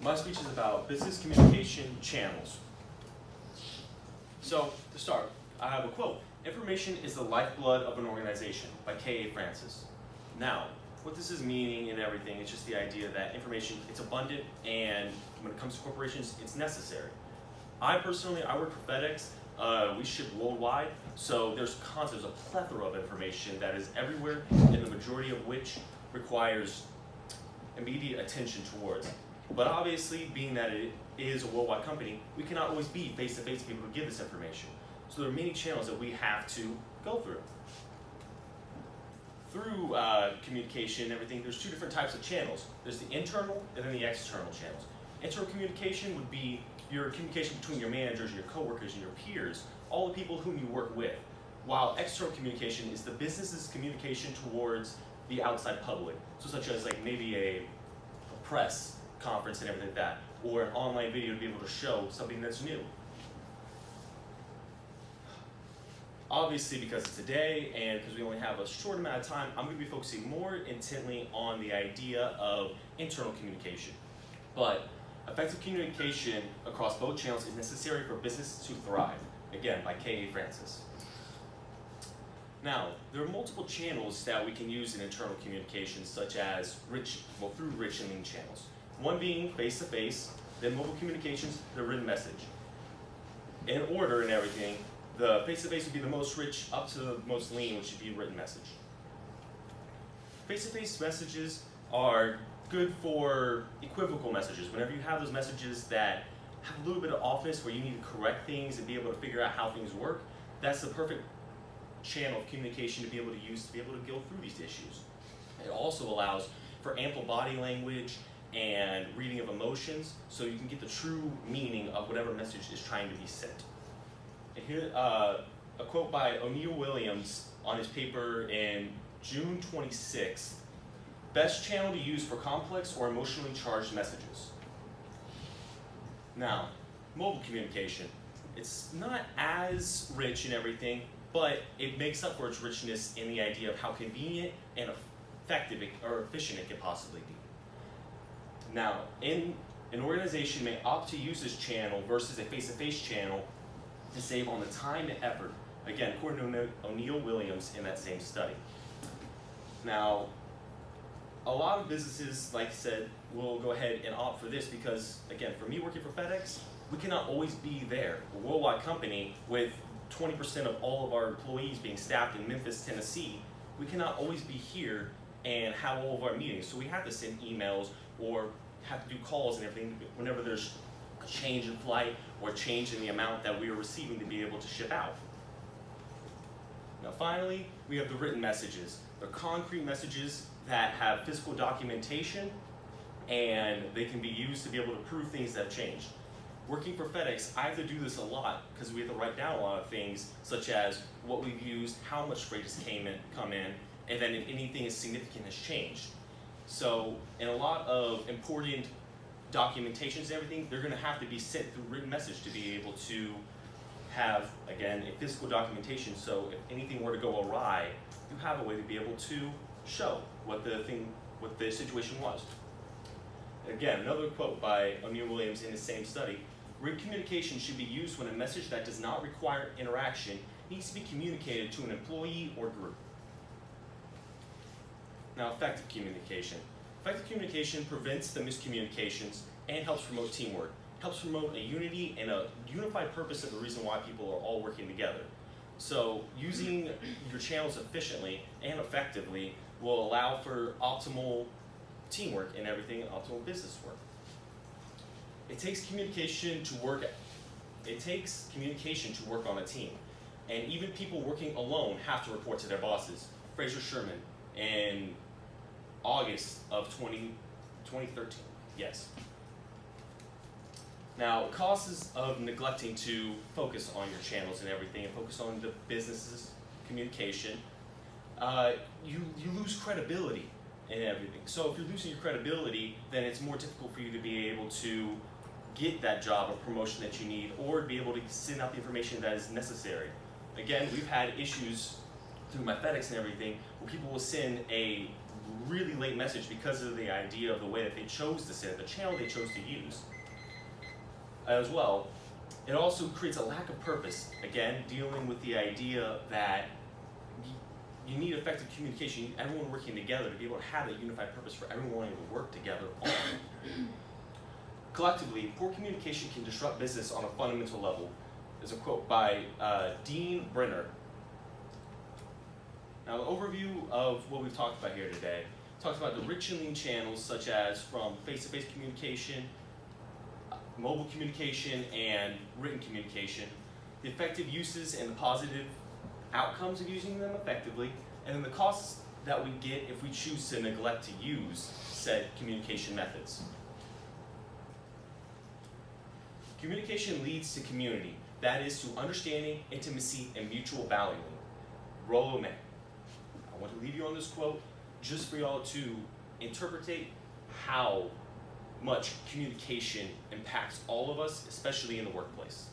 My speech is about business communication channels. So, to start, I have a quote. Information is the lifeblood of an organization by K.A. Francis. Now, what this is meaning and everything, it's just the idea that information, it's abundant, and when it comes to corporations, it's necessary. I personally, I work for FedEx. We ship worldwide, so there's a plethora of information that is everywhere, and the majority of which requires immediate attention towards. But obviously, being that it is a worldwide company, we cannot always be face-to-face to be able to give this information. So there are many channels that we have to go through. Through communication and everything, there's two different types of channels. There's the internal and then the external channels. Internal communication would be your communication between your managers, your coworkers, and your peers, all the people whom you work with. While external communication is the business's communication towards the outside public. So such as like maybe a press conference and everything like that, or an online video to be able to show something that's new. Obviously, because it's a day and because we only have a short amount of time, I'm going to be focusing more intently on the idea of internal communication. But effective communication across both channels is necessary for business to thrive. Again, by K.A. Francis. Now, there are multiple channels that we can use in internal communication, such as through rich and lean channels. One being face-to-face, then mobile communications, the written message. In order and everything, the face-to-face would be the most rich up to the most lean, which would be written message. Face-to-face messages are good for equivocal messages. Whenever you have those messages that have a little bit of offness where you need to correct things and be able to figure out how things work, that's the perfect channel of communication to be able to use to be able to go through these issues. It also allows for ample body language and reading of emotions, so you can get the true meaning of whatever message is trying to be sent. And here, a quote by O'Neill Williams on his paper in June 26th, best channel to use for complex or emotionally charged messages. Now, mobile communication. It's not as rich in everything, but it makes up for its richness in the idea of how convenient and effective or efficient it can possibly be. Now, an organization may opt to use this channel versus a face-to-face channel to save on the time and effort. Again, according to O'Neill Williams in that same study. Now, a lot of businesses, like I said, will go ahead and opt for this because, again, for me working for FedEx, we cannot always be there. We're a worldwide company with 20% of all of our employees being staffed in Memphis, Tennessee. We cannot always be here and have all of our meetings. So we have to send emails or have to do calls and everything whenever there's a change in flight or a change in the amount that we are receiving to be able to ship out. Now finally, we have the written messages. They're concrete messages that have physical documentation and they can be used to be able to prove things that have changed. Working for FedEx, I have to do this a lot because we have to write down a lot of things such as what we've used, how much freight has come in, and then if anything is significant has changed. So in a lot of important documentations and everything, they're going to have to be sent through written message to be able to have, again, a physical documentation. So if anything were to go awry, you have a way to be able to show what the situation was. Again, another quote by O'Neill Williams in the same study, written communication should be used when a message that does not require interaction needs to be communicated to an employee or group. Now, effective communication. Effective communication prevents the miscommunications and helps promote teamwork. Helps promote a unity and a unified purpose of the reason why people are all working together. So using your channels efficiently and effectively will allow for optimal teamwork and everything, optimal business work. It takes communication to work on a team. And even people working alone have to report to their bosses. Fraser Sherman in August of 2013, yes. Now, causes of neglecting to focus on your channels and everything and focus on the business's communication, you lose credibility in everything. So if you're losing your credibility, then it's more difficult for you to be able to get that job or promotion that you need or be able to send out the information that is necessary. Again, we've had issues through my FedEx and everything where people will send a really late message because of the idea of the way that they chose to say it, the channel they chose to use. As well, it also creates a lack of purpose, again, dealing with the idea that you need effective communication, you need everyone working together to be able to have a unified purpose for everyone wanting to work together on. Collectively, poor communication can disrupt business on a fundamental level. There's a quote by Dean Brenner. Now, the overview of what we've talked about here today talks about the rich and lean channels, such as from face-to-face communication, mobile communication, and written communication, the effective uses and the positive outcomes of using them effectively, and then the costs that we get if we choose to neglect to use said communication methods. Communication leads to community, that is to understanding, intimacy, and mutual valuing. Rollo May. I want to leave you on this quote just for y'all to interpretate how much communication impacts all of us, especially in the workplace.